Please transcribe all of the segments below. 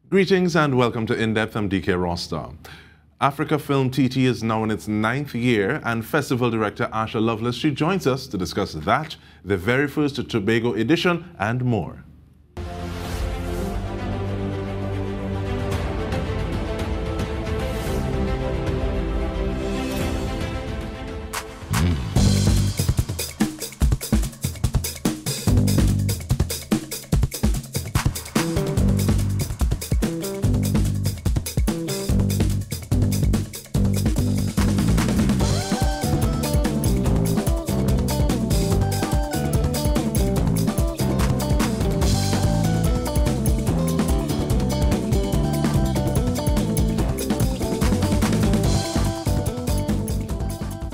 Greetings and welcome to In Depth. I'm Dike Rostant. Africa Film TT is now in its 9th year, and Festival Director Asha Lovelace, she joins us to discuss that, the very first Tobago edition, and more.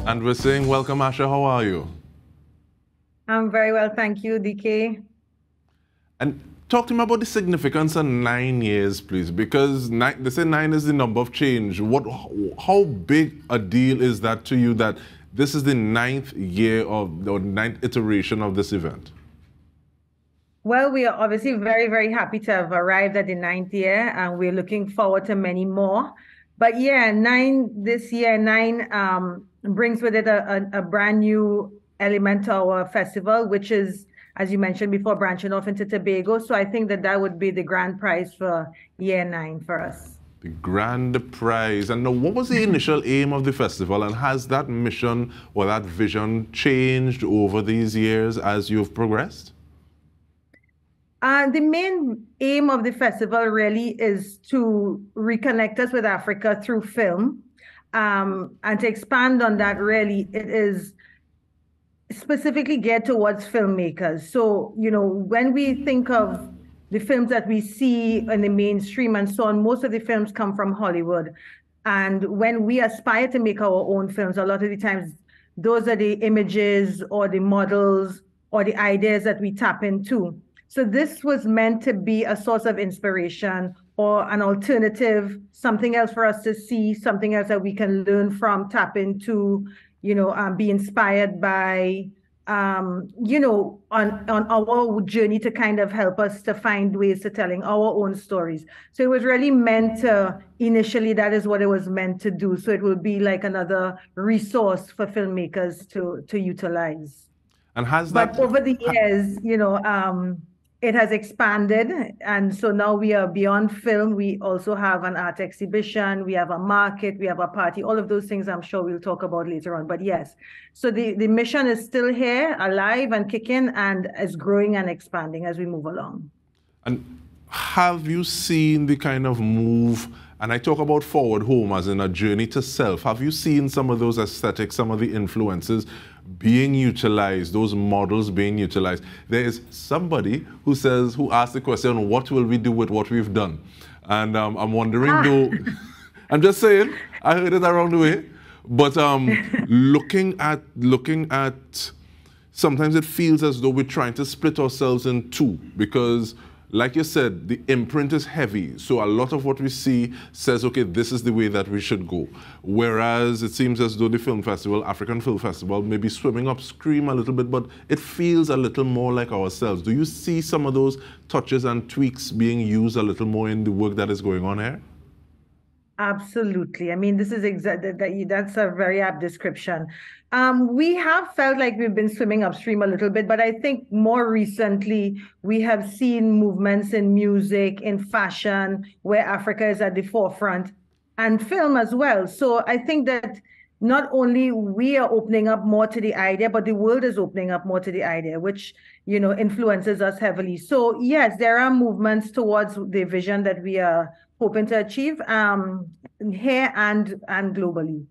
And we're saying, welcome, Asha. How are you? I'm very well, thank you, Dike. And talk to me about the significance of 9 years, please, because they say 9 is the number of change. How big a deal is that to you that this is the 9th year of, or 9th iteration of this event? Well, we are obviously very, very happy to have arrived at the 9th year, and we're looking forward to many more. But yeah, 9 this year, 9 brings with it a brand new element to our festival, which is, as you mentioned before, branching off into Tobago. So I think that would be the grand prize for year 9 for us. The grand prize. And now, what was the initial aim of the festival, and has that mission or that vision changed over these years as you've progressed? The main aim of the festival really is to reconnect us with Africa through film. And to expand on that, really, it is specifically geared towards filmmakers. So, you know, when we think of the films that we see in the mainstream and so on, most of the films come from Hollywood. And when we aspire to make our own films, a lot of the times, those are the images or the models or the ideas that we tap into. So this was meant to be a source of inspiration or an alternative, something else for us to see, something else that we can learn from, tap into, you know, be inspired by, you know, on our journey to kind of help us to find ways to telling our own stories. So it was really meant to, initially, that is what it was meant to do. So it will be like another resource for filmmakers to utilize. And has that... But over the years, you know, it has expanded, and so now we are beyond film. We also have an art exhibition, we have a market, we have a party, all of those things I'm sure we'll talk about later on. But yes, so the mission is still here, alive and kicking, and is growing and expanding as we move along. And have you seen the kind of move, and I talk about Forward Home as in a journey to self, have you seen some of those aesthetics, some of the influences being utilized, those models being utilized? There is somebody who asked the question, what will we do with what we've done? And I'm wondering though, I'm just saying, I heard it around the way, but looking at, sometimes it feels as though we're trying to split ourselves in two, because like you said, the imprint is heavy. So a lot of what we see says, okay, this is the way that we should go. Whereas it seems as though the film festival, African Film Festival, may be swimming upstream a little bit, but it feels a little more like ourselves. Do you see some of those touches and tweaks being used a little more in the work that is going on here? Absolutely. I mean, this is exactly that's a very apt description. We have felt like we've been swimming upstream a little bit, but I think more recently we have seen movements in music, in fashion, where Africa is at the forefront, and film as well. So I think that not only we are opening up more to the idea, but the world is opening up more to the idea, which, you know, influences us heavily. So yes, there are movements towards the vision that we are hoping to achieve here and globally.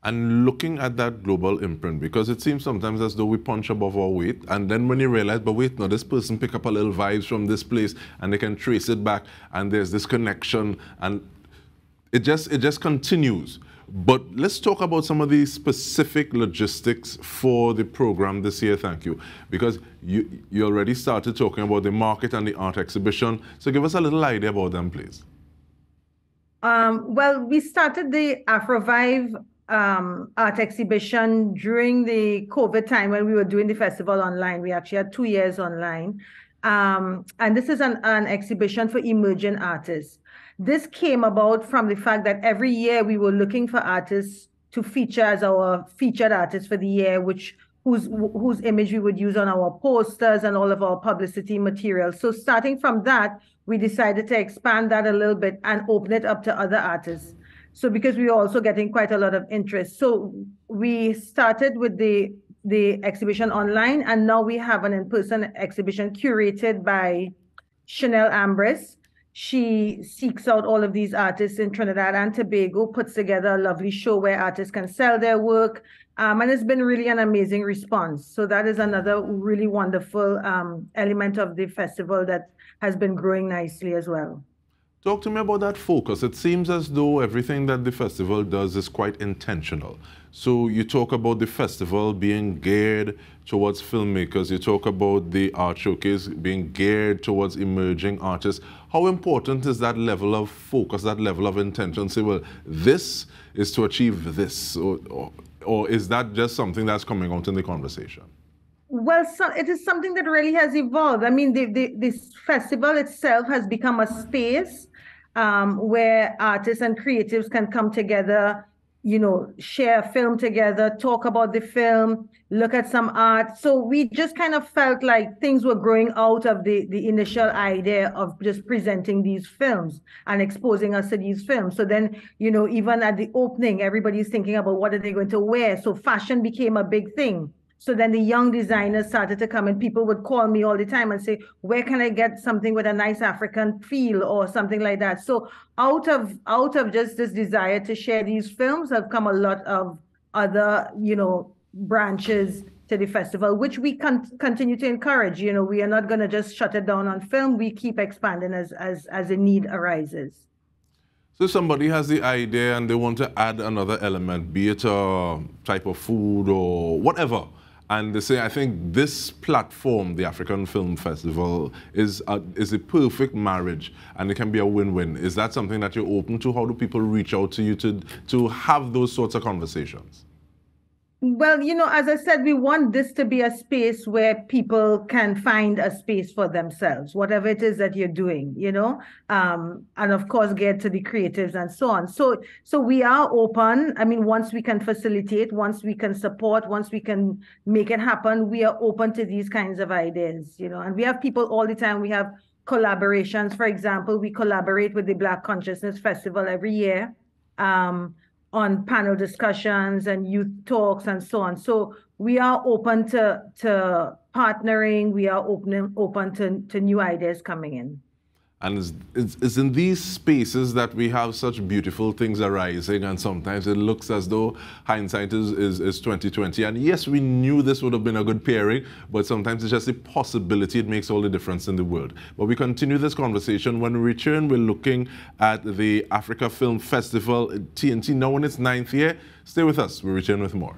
And looking at that global imprint, because it seems sometimes as though we punch above our weight, and then when you realize, but wait, no, this person pick up a little vibes from this place, and they can trace it back, and there's this connection, and it just continues. But let's talk about some of the specific logistics for the program this year, thank you. Because you already started talking about the market and the art exhibition. So give us a little idea about them, please. Well, we started the Afrovive art exhibition during the COVID time when we were doing the festival online. We actually had 2 years online. And this is an exhibition for emerging artists. This came about from the fact that every year we were looking for artists to feature as our featured artists for the year, whose image we would use on our posters and all of our publicity material. So starting from that, we decided to expand that a little bit and open it up to other artists. So because we were also getting quite a lot of interest. So we started with the exhibition online, and now we have an in-person exhibition curated by Chanel Ambris. She seeks out all of these artists in Trinidad and Tobago, puts together a lovely show where artists can sell their work, and it's been really an amazing response. So that is another really wonderful element of the festival that has been growing nicely as well. Talk to me about that focus. It seems as though everything that the festival does is quite intentional. So you talk about the festival being geared towards filmmakers. You talk about the art showcase being geared towards emerging artists. How important is that level of focus, that level of intention? Say, well, this is to achieve this, or is that just something that's coming out in the conversation? Well, it is something that really has evolved. I mean, this festival itself has become a space where artists and creatives can come together, you know, share a film together, talk about the film, look at some art. So we just kind of felt like things were growing out of the initial idea of just presenting these films and exposing us to these films. So then, you know, even at the opening, everybody's thinking about what are they going to wear. So fashion became a big thing. So then the young designers started to come, and people would call me all the time and say, where can I get something with a nice African feel or something like that? So out of just this desire to share these films have come a lot of other, you know, branches to the festival, which we continue to encourage. You know, we are not going to just shut it down on film. We keep expanding as a need arises. So somebody has the idea and they want to add another element, be it a type of food or whatever. And they say, I think this platform, the African Film Festival, is a perfect marriage, and it can be a win-win. Is that something that you're open to? How do people reach out to you to have those sorts of conversations? Well, you know, as I said, we want this to be a space where people can find a space for themselves, whatever it is that you're doing, you know, and of course, get to the creatives and so on. So we are open. I mean, once we can facilitate, once we can support, once we can make it happen, we are open to these kinds of ideas, you know, and we have people all the time. We have collaborations. For example, we collaborate with the Black Consciousness Festival every year. On panel discussions and youth talks and so on. So we are open to partnering. We are open to new ideas coming in. And it's in these spaces that we have such beautiful things arising, and sometimes it looks as though hindsight is 2020. And yes, we knew this would have been a good pairing, but sometimes it's just a possibility. It makes all the difference in the world. But we continue this conversation. When we return, we're looking at the Africa Film Festival, TNT, now in its 9th year. Stay with us. We return with more.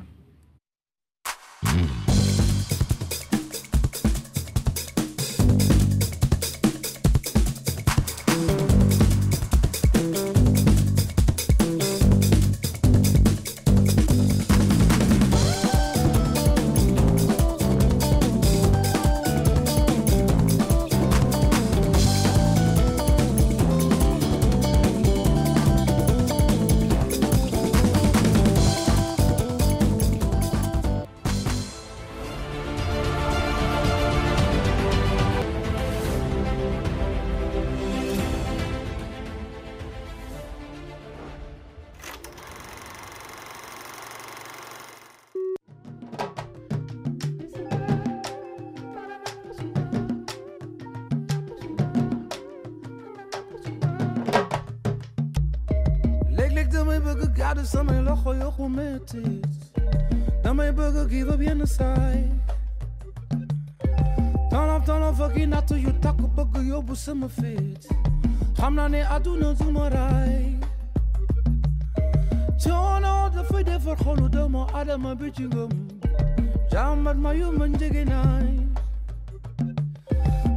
Damay bëgg give up yenn saay Tan fokki nattu yu takk bëgg yóbbu sama fit xam naa ne àdduna du ma raay coono dafay defar xolu doomu adama bi ci ngëm jàmbat ma yu ma njëgënaay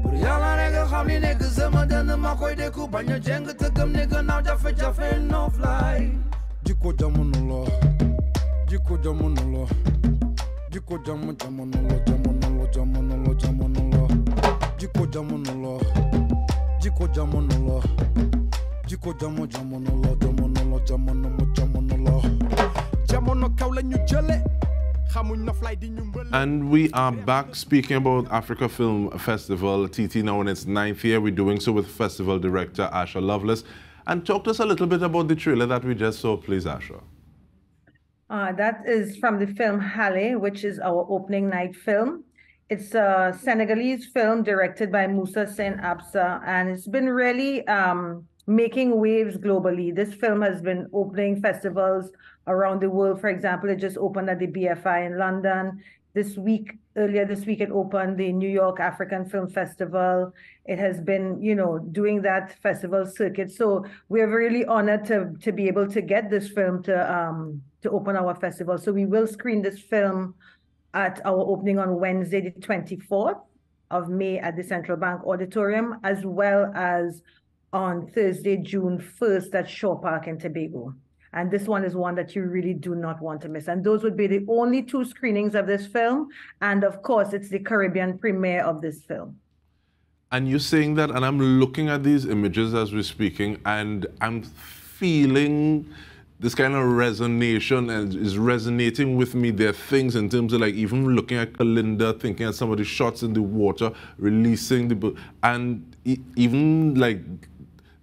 pour yàlla rek xam ni nekk sama dënn ma koy dékku bañ a jeng te gëm ne gannaaw jafe-jafe no fly jikko jamono la jikko jamono la jikko jamono la jikko jamonolo, jiko jamonolo, jiko jamonolo, jamono kaula nyujele. And we are back speaking about Africa Film Festival, TT, now in its 9th year. We're doing so with Festival Director Asha Lovelace. And talk to us a little bit about the trailer that we just saw, please, Asha. That is from the film Halle, which is our opening night film. It's a Senegalese film directed by Moussa Saint Absa, and it's been really making waves globally. This film has been opening festivals around the world. For example, it just opened at the BFI in London. Earlier this week, it opened the New York African Film Festival. It has been, doing that festival circuit. So we're really honored to be able to get this film to open our festival. So we will screen this film at our opening on Wednesday, the 24th of May at the Central Bank Auditorium, as well as on Thursday, June 1st at Shaw Park in Tobago. And this one is one that you really do not want to miss. And those would be the only 2 screenings of this film. And of course, it's the Caribbean premiere of this film. And you're saying that, and I'm looking at these images as we're speaking, and I'm feeling this kind of resonation and is resonating with me. There are things in terms of like even looking at Kalinda, thinking at some of the shots in the water, releasing the, and even like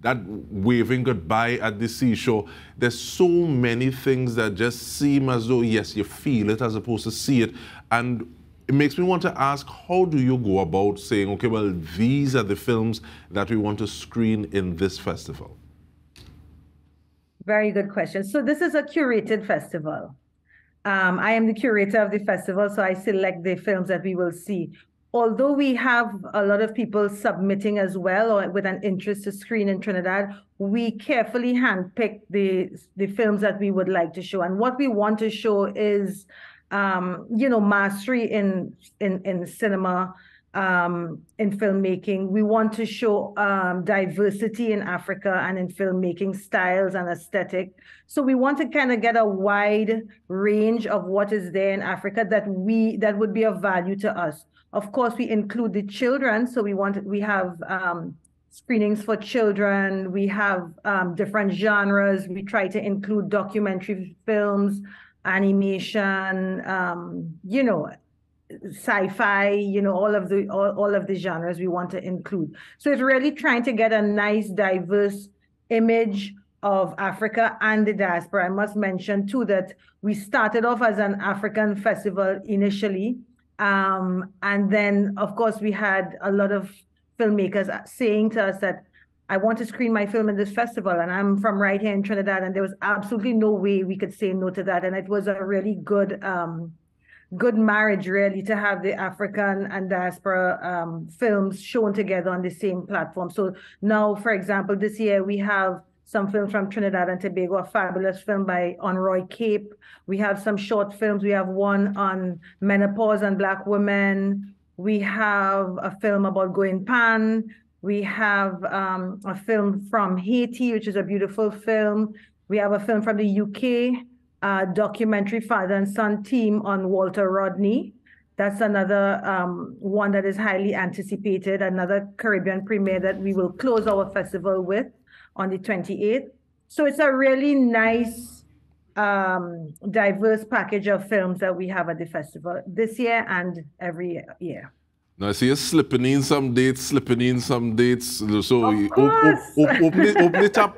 that waving goodbye at the seashore. There's so many things that just seem as though, yes, you feel it as opposed to see it. And it makes me want to ask, how do you go about saying, okay, well, these are the films that we want to screen in this festival? Very good question. So this is a curated festival. I am the curator of the festival, so I select the films that we will see. Although we have a lot of people submitting as well or with an interest to screen in Trinidad, we carefully handpick the films that we would like to show. And what we want to show is, mastery in cinema, in filmmaking. We want to show diversity in Africa and in filmmaking styles and aesthetic. So we want to kind of get a wide range of what is there in Africa that would be of value to us. Of course, we include the children. So we have screenings for children. We have different genres. We try to include documentary films, animation, sci-fi, all of the genres we want to include. So it's really trying to get a nice, diverse image of Africa and the diaspora. I must mention too that we started off as an African festival initially. And then, of course, we had a lot of filmmakers saying to us that I want to screen my film in this festival, and I'm from right here in Trinidad, and there was absolutely no way we could say no to that. And it was a really good marriage, really, to have the African and diaspora films shown together on the same platform. So now, for example, this year we have some films from Trinidad and Tobago, a fabulous film on Roy Cape. We have some short films. We have one on menopause and Black women. We have a film about going pan. We have a film from Haiti, which is a beautiful film. We have a film from the UK, documentary father and son team on Walter Rodney. That's another one that is highly anticipated, another Caribbean premiere that we will close our festival with on the 28th. So it's a really nice, diverse package of films that we have at the festival this year and every year. Now, I see you slipping in some dates. So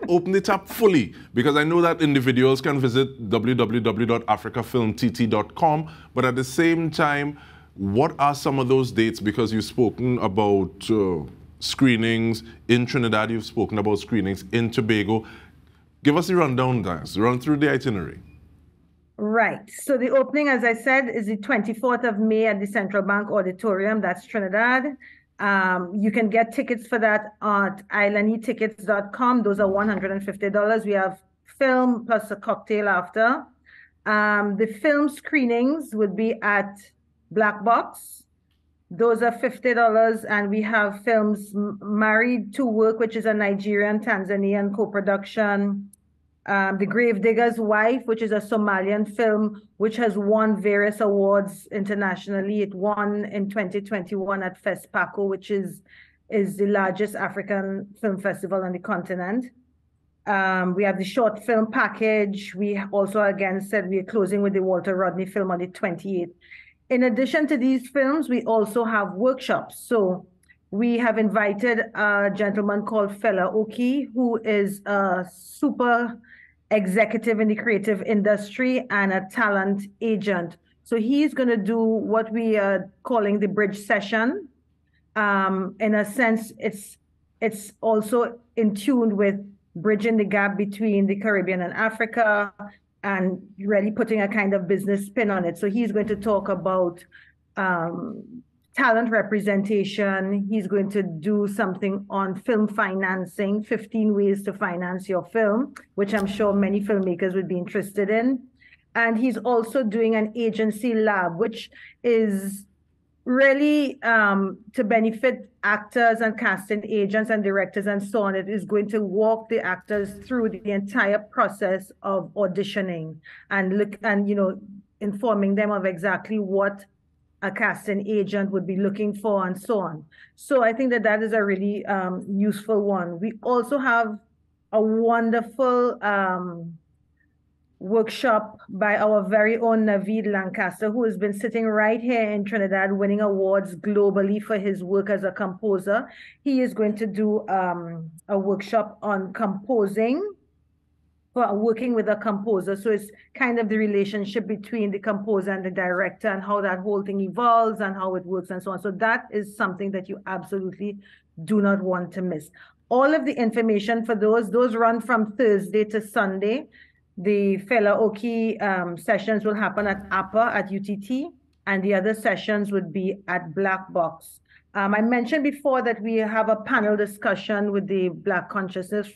open it up fully, because I know that individuals can visit www.africafilmtt.com, but at the same time, what are some of those dates? Because you've spoken about screenings in Trinidad, you've spoken about screenings in Tobago. Give us the rundown, guys. Run through the itinerary. Right. So the opening, as I said, is the 24th of May at the Central Bank Auditorium. That's Trinidad. You can get tickets for that at islandetickets.com. Those are $150. We have film plus a cocktail after. The film screenings would be at Black Box. Those are $50, and we have films Married to Work, which is a Nigerian-Tanzanian co-production. The Gravedigger's Wife, which is a Somalian film, which has won various awards internationally. It won in 2021 at FESPACO, which is is the largest African film festival on the continent. We have the short film package. We also, again, said we are closing with the Walter Rodney film on the 28th. In addition to these films, we also have workshops. So we have invited a gentleman called Fela Oki, who is a super executive in the creative industry and a talent agent. So he's going to do what we are calling the bridge session. In a sense, it's also in tune with bridging the gap between the Caribbean and Africa and really putting a kind of business spin on it. So he's going to talk about talent representation. He's going to do something on film financing, 15 ways to finance your film, which I'm sure many filmmakers would be interested in. And he's also doing an agency lab, which is really to benefit actors and casting agents and directors and so on. It is going to walk the actors through the entire process of auditioning and informing them of exactly what a casting agent would be looking for and so on. So I think that is a really useful one. We also have a wonderful workshop by our very own Naveed Lancaster, who has been sitting right here in Trinidad winning awards globally for his work as a composer. He is going to do a workshop on composing, for working with a composer. So it's kind of the relationship between the composer and the director and how that whole thing evolves and how it works and so on. So that is something that you absolutely do not want to miss. All of the information for those run from Thursday to Sunday. The Fela Oki sessions will happen at APA at UTT, and the other sessions would be at Black Box. I mentioned before that we have a panel discussion with the Black Consciousness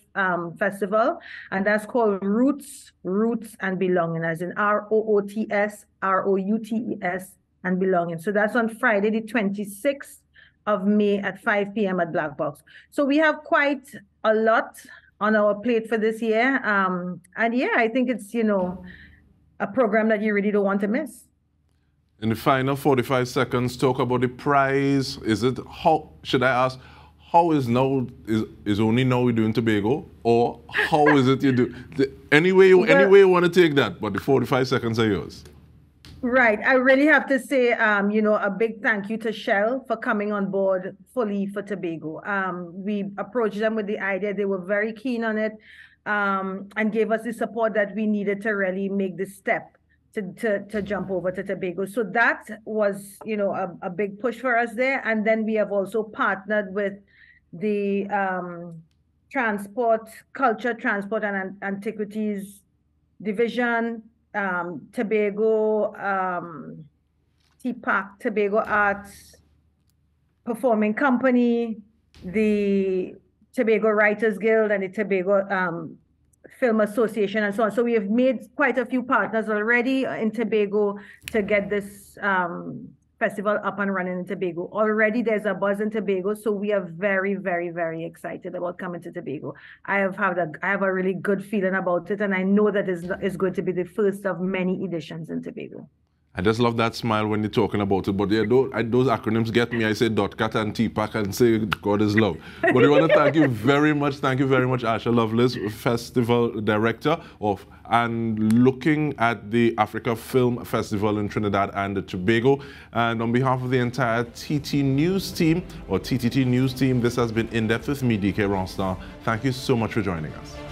Festival, and that's called Roots, and Belonging, as in ROOTS, ROUTES, and Belonging. So that's on Friday, the 26th of May at 5 p.m. at Black Box. So we have quite a lot on our plate for this year. And yeah, I think it's, a program that you really don't want to miss. In the final 45 seconds, talk about the prize. Should I ask, how is only now we're doing Tobago? Or how is it you do? Any way you want to take that, but the 45 seconds are yours. Right. I really have to say, a big thank you to Shell for coming on board fully for Tobago. We approached them with the idea. They were very keen on it and gave us the support that we needed to really make the step to jump over to Tobago. So that was, a big push for us there. And then we have also partnered with the Culture, Transport and Antiquities Division, Tobago, TPAC, Tobago Arts Performing Company, the Tobago Writers Guild, and the Tobago Film Association, and so on. So we have made quite a few partners already in Tobago to get this festival up and running in Tobago. Already there's a buzz in Tobago, so we are very, very, very excited about coming to Tobago. I have a really good feeling about it, and I know that it's going to be the first of many editions in Tobago. I just love that smile when you're talking about it, but yeah, those acronyms get me. I say .cat and TPAC and say God is love. But we want to thank you very much, Asha Lovelace, Festival Director and looking at the Africa Film Festival in Trinidad and Tobago. And on behalf of the entire TT News team, or TTT News team, this has been In Depth with me, Dike Rostant. Thank you so much for joining us.